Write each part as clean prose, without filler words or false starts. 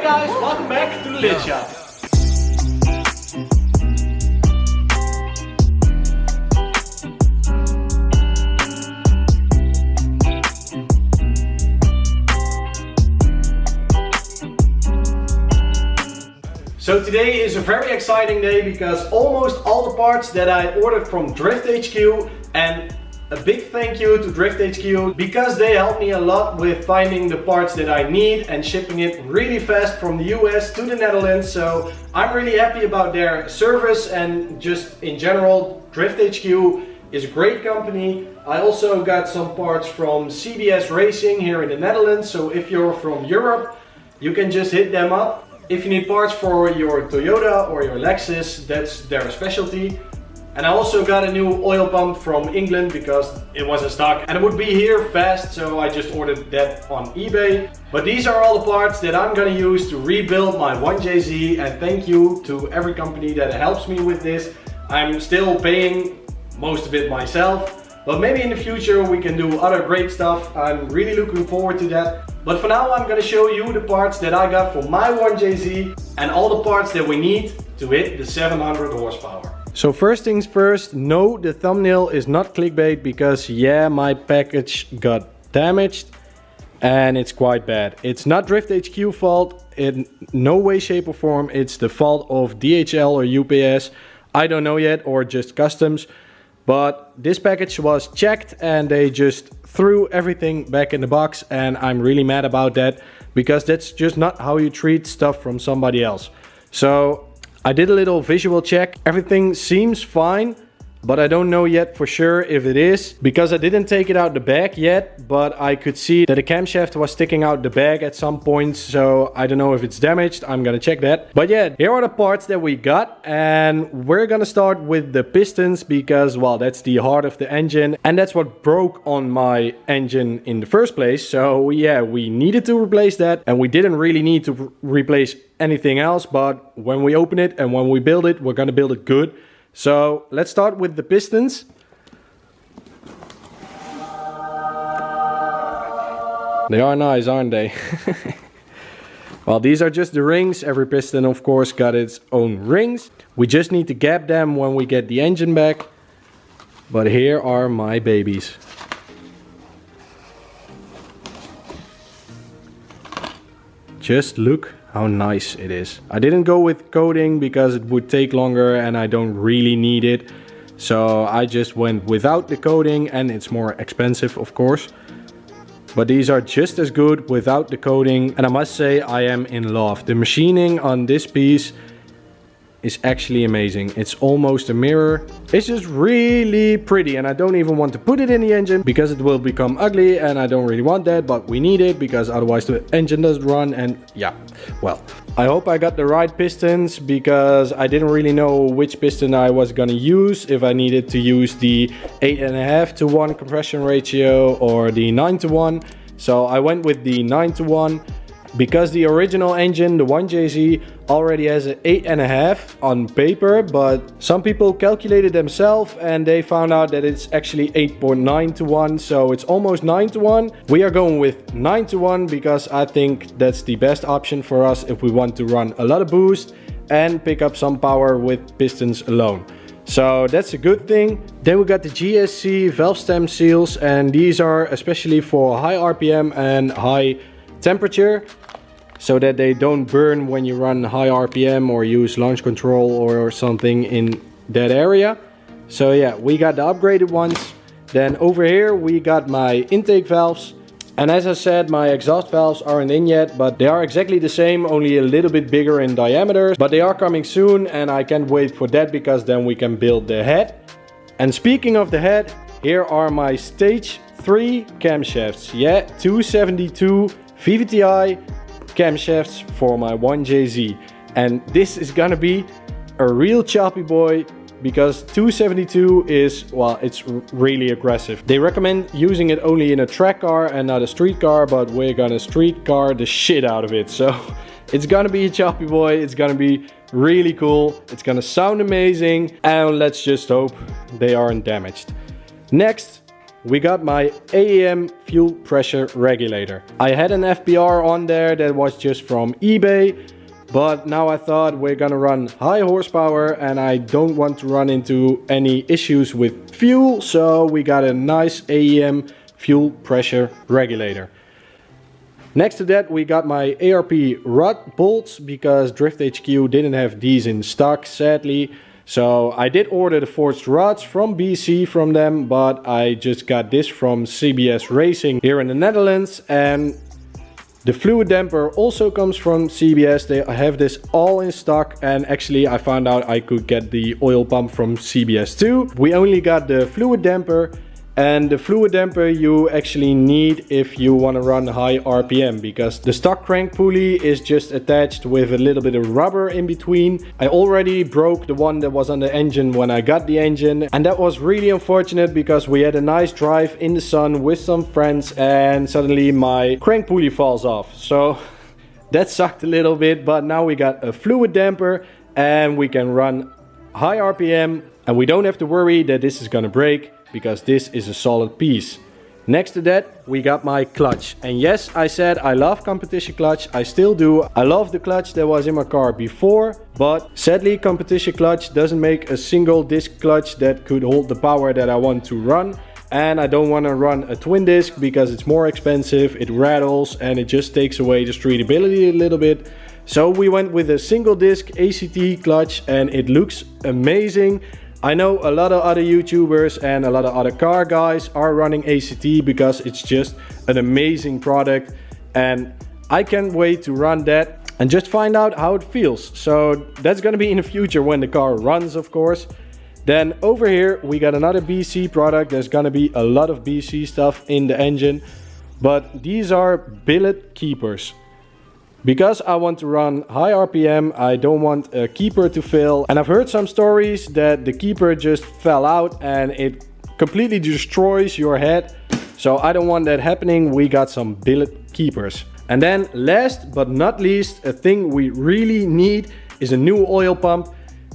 Hey guys, welcome back to the Lid Shop. So today is a very exciting day because almost all the parts that I ordered from Drift HQ, and a big thank you to Drift HQ because they helped me a lot with finding the parts that I need and shipping it really fast from the US to the Netherlands. So I'm really happy about their service, and just in general, Drift HQ is a great company. I also got some parts from CBS Racing here in the Netherlands. So if you're from Europe, you can just hit them up. If you need parts for your Toyota or your Lexus, that's their specialty. And I also got a new oil pump from England because it was in stock and it would be here fast, so I just ordered that on eBay. But these are all the parts that I'm gonna use to rebuild my 1JZ, and thank you to every company that helps me with this. I'm still paying most of it myself, but maybe in the future we can do other great stuff. I'm really looking forward to that. But for now I'm gonna show you the parts that I got for my 1JZ and all the parts that we need to hit the 700 horsepower. So first things first, no, the thumbnail is not clickbait because yeah, my package got damaged and it's quite bad. It's not Drift HQ fault in no way, shape or form. It's the fault of DHL or UPS. I don't know yet, or just customs. But this package was checked and they just threw everything back in the box, and I'm really mad about that because that's just not how you treat stuff from somebody else. So I did a little visual check. Everything seems fine, but I don't know yet for sure if it is because I didn't take it out the bag yet, but I could see that the camshaft was sticking out the bag at some point. So I don't know if it's damaged. I'm gonna check that. But yeah, here are the parts that we got, and we're gonna start with the pistons because, well, that's the heart of the engine and that's what broke on my engine in the first place. So yeah, we needed to replace that, and we didn't really need to replace anything else, but when we open it and when we build it, we're gonna build it good. So let's start with the pistons. They are nice, aren't they? Well, these are just the rings. Every piston, of course, got its own rings. We just need to gap them when we get the engine back. But here are my babies. Just look how nice it is. I didn't go with coating because it would take longer and I don't really need it. So I just went without the coating, and it's more expensive, of course. But these are just as good without the coating, and I must say I am in love. The machining on this piece is actually amazing. It's almost a mirror. It's just really pretty, and I don't even want to put it in the engine because it will become ugly, and I don't really want that, but we need it because otherwise the engine doesn't run. And yeah, well, I hope I got the right pistons because I didn't really know which piston I was gonna use, if I needed to use the 8.5:1 compression ratio or the 9:1. So I went with the 9:1 because the original engine, the 1JZ, already has an 8.5 on paper, but some people calculated themselves and they found out that it's actually 8.9:1, so it's almost 9:1. We are going with 9:1 because I think that's the best option for us if we want to run a lot of boost and pick up some power with pistons alone. So that's a good thing. Then we got the GSC valve stem seals, and these are especially for high RPM and high temperature, so that they don't burn when you run high RPM or use launch control or something in that area. So yeah, we got the upgraded ones. Then over here we got my intake valves, and as I said, my exhaust valves aren't in yet, but they are exactly the same, only a little bit bigger in diameter. But they are coming soon, and I can't wait for that because then we can build the head. And speaking of the head, here are my stage 3 camshafts. Yeah, 272 VVTi camshafts for my 1JZ, and this is gonna be a real choppy boy because 272 is, well, it's really aggressive. They recommend using it only in a track car and not a street car, but we're gonna street car the shit out of it. So it's gonna be a choppy boy. It's gonna be really cool. It's gonna sound amazing, and let's just hope they aren't damaged. Next, we got my AEM fuel pressure regulator. I had an FBR on there that was just from eBay, but now I thought we're gonna run high horsepower and I don't want to run into any issues with fuel, so we got a nice AEM fuel pressure regulator. Next to that we got my ARP rod bolts because Drift HQ didn't have these in stock, sadly. So I did order the forged rods from BC from them, but I just got this from CBS Racing here in the Netherlands. And the fluid damper also comes from CBS. They have this all in stock, and actually I found out I could get the oil pump from CBS too. We only got the fluid damper, and the fluid damper you actually need if you want to run high RPM, because the stock crank pulley is just attached with a little bit of rubber in between. I already broke the one that was on the engine when I got the engine, and that was really unfortunate because we had a nice drive in the sun with some friends and suddenly my crank pulley falls off. So that sucked a little bit, but now we got a fluid damper and we can run high RPM and we don't have to worry that this is gonna break, because this is a solid piece. Next to that we got my clutch, and yes, I said I love competition clutch, I still do. I love the clutch that was in my car before, but sadly competition clutch doesn't make a single disc clutch that could hold the power that I want to run, and I don't want to run a twin disc because it's more expensive, it rattles and it just takes away the streetability a little bit. So we went with a single disc ACT clutch and it looks amazing. I know a lot of other YouTubers and a lot of other car guys are running ACT because it's just an amazing product, and I can't wait to run that and just find out how it feels. So that's gonna be in the future when the car runs, of course. Then over here we got another BC product. There's gonna be a lot of BC stuff in the engine, but these are billet keepers. Because I want to run high RPM, I don't want a keeper to fail. And I've heard some stories that the keeper just fell out and it completely destroys your head. So I don't want that happening. We got some billet keepers. And then last but not least, a thing we really need is a new oil pump.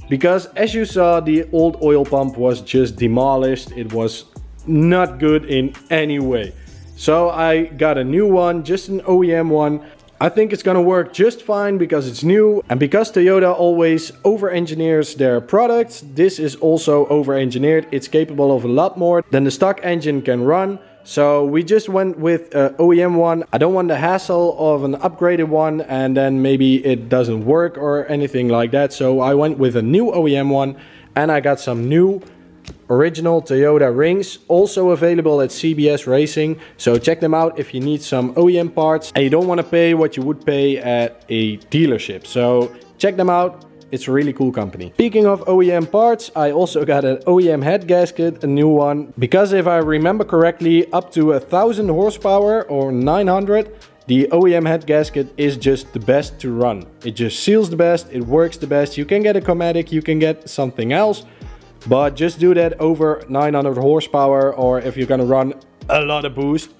Because as you saw, the old oil pump was just demolished. It was not good in any way. So I got a new one, just an OEM one. I think it's gonna work just fine because it's new, and because Toyota always over-engineers their products, this is also over-engineered. It's capable of a lot more than the stock engine can run. So we just went with an OEM one. I don't want the hassle of an upgraded one and then maybe it doesn't work or anything like that. So I went with a new OEM one, and I got some new original Toyota rings, also available at CBS Racing. So check them out if you need some OEM parts and you don't want to pay what you would pay at a dealership. So check them out. It's a really cool company. Speaking of OEM parts, I also got an OEM head gasket, a new one, because if I remember correctly, up to 1000 horsepower or 900, the OEM head gasket is just the best to run. It just seals the best, it works the best. You can get a Chromatic, you can get something else, but just do that over 900 horsepower or if you're gonna run a lot of boost.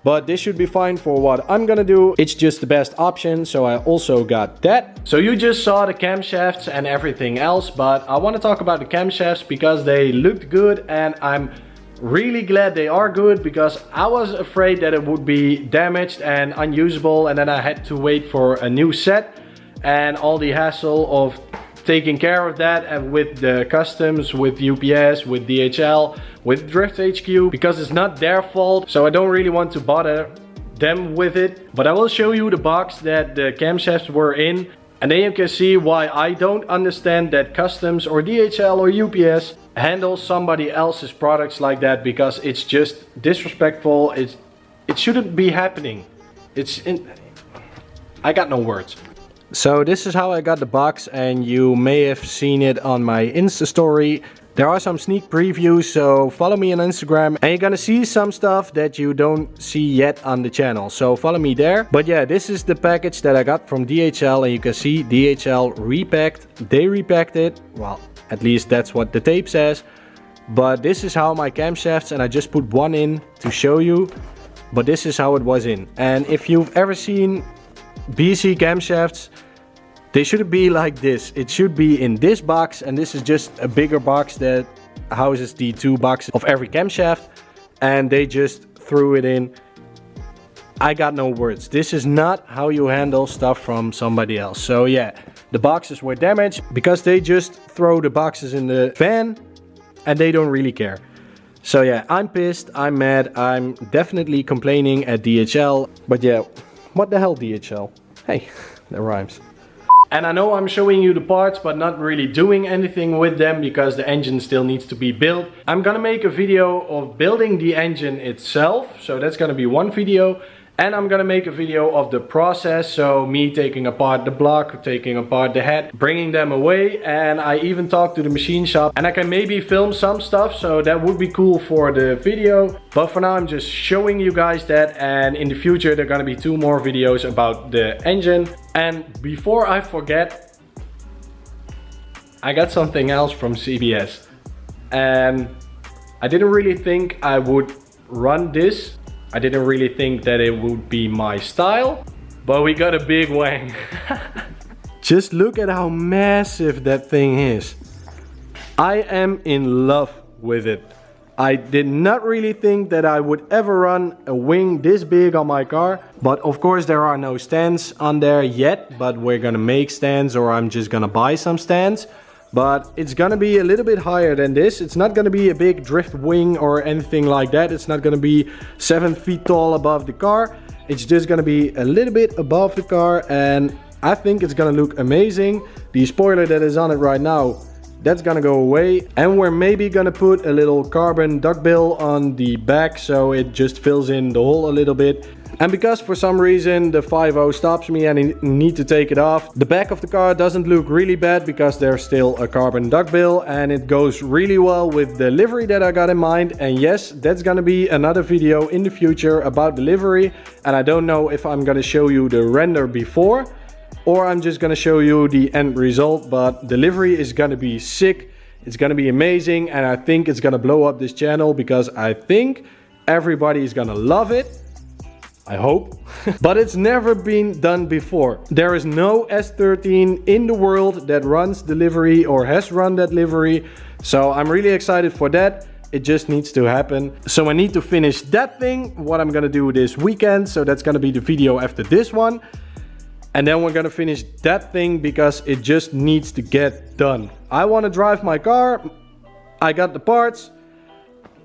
But this should be fine for what I'm gonna do. It's just the best option, so I also got that. So you just saw the camshafts and everything else, but I want to talk about the camshafts because they looked good, and I'm really glad they are good, because I was afraid that it would be damaged and unusable, and then I had to wait for a new set and all the hassle of taking care of that, and with the customs, with UPS, with DHL, with Drift HQ, because it's not their fault, so I don't really want to bother them with it. But I will show you the box that the camshafts were in, and then you can see why I don't understand that customs or DHL or UPS handle somebody else's products like that, because it's just disrespectful. It shouldn't be happening. I got no words. So this is how I got the box, and you may have seen it on my Insta story. There are some sneak previews, so follow me on Instagram and you're gonna see some stuff that you don't see yet on the channel. So follow me there. But yeah, this is the package that I got from DHL, and you can see DHL repacked. They repacked it. Well, at least that's what the tape says. But this is how my camshafts, and I just put one in to show you. But this is how it was in. And if you've ever seen BC camshafts, they shouldn't be like this. It should be in this box, and this is just a bigger box that houses the two boxes of every camshaft. and they just threw it in. I got no words. This is not how you handle stuff from somebody else. So yeah, the boxes were damaged because they just throw the boxes in the van and they don't really care. So yeah, I'm pissed, I'm mad, I'm definitely complaining at DHL. But yeah, what the hell DHL? Hey, that rhymes. And I know I'm showing you the parts but not really doing anything with them because the engine still needs to be built. I'm gonna make a video of building the engine itself. So that's gonna be one video. And I'm gonna make a video of the process, so me taking apart the block, taking apart the head, bringing them away, and I even talked to the machine shop and I can maybe film some stuff, so that would be cool for the video. But for now I'm just showing you guys that, and in the future there are gonna be 2 more videos about the engine. And before I forget, I got something else from CBS and I didn't really think I would run this. I didn't really think that it would be my style, but we got a big wang. Just look at how massive that thing is. I am in love with it. I did not really think that I would ever run a wing this big on my car. But of course there are no stands on there yet, but we're gonna make stands, or I'm just gonna buy some stands. But it's gonna be a little bit higher than this. It's not gonna be a big drift wing or anything like that. It's not gonna be 7 feet tall above the car. It's just gonna be a little bit above the car, and I think it's gonna look amazing. The spoiler that is on it right now, that's gonna go away. And we're maybe gonna put a little carbon duckbill on the back so it just fills in the hole a little bit. And because for some reason the 5.0 stops me and I need to take it off, the back of the car doesn't look really bad because there's still a carbon duckbill, and it goes really well with the livery that I got in mind. And yes, that's gonna be another video in the future about the livery. And I don't know if I'm gonna show you the render before or I'm just gonna show you the end result, but the livery is gonna be sick. It's gonna be amazing, and I think it's gonna blow up this channel because I think everybody is gonna love it. I hope. But it's never been done before. There is no S13 in the world that runs the livery or has run that livery. So I'm really excited for that. It just needs to happen. So I need to finish that thing, what I'm gonna do this weekend. So that's gonna be the video after this one. And then we're gonna finish that thing because it just needs to get done. I wanna drive my car. I got the parts.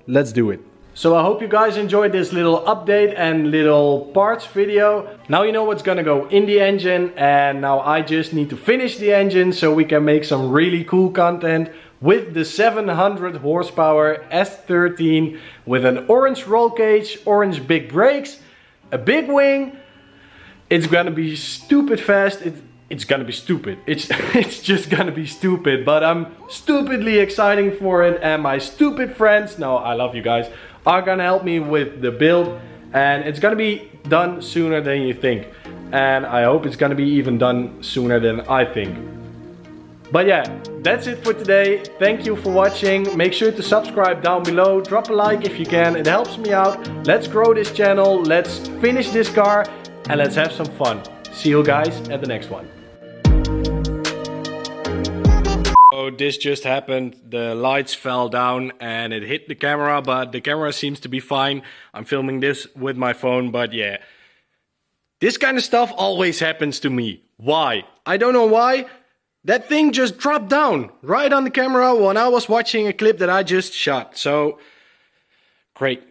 Let's do it. So I hope you guys enjoyed this little update and little parts video. Now you know what's gonna go in the engine, and now I just need to finish the engine so we can make some really cool content with the 700 horsepower S13 with an orange roll cage, orange big brakes, a big wing. It's gonna be stupid fast. It's gonna be stupid. It's just gonna be stupid, but I'm stupidly excited for it, and my stupid friends, no, I love you guys, are gonna help me with the build, and it's gonna be done sooner than you think, and I hope it's gonna be even done sooner than I think. But yeah, that's it for today. Thank you for watching. Make sure to subscribe down below, drop a like if you can, it helps me out. Let's grow this channel, let's finish this car, and let's have some fun. See you guys at the next one. Oh, this just happened. The lights fell down and it hit the camera, but the camera seems to be fine. I'm filming this with my phone, but yeah. This kind of stuff always happens to me. Why? I don't know why. That thing just dropped down right on the camera when I was watching a clip that I just shot. So, great.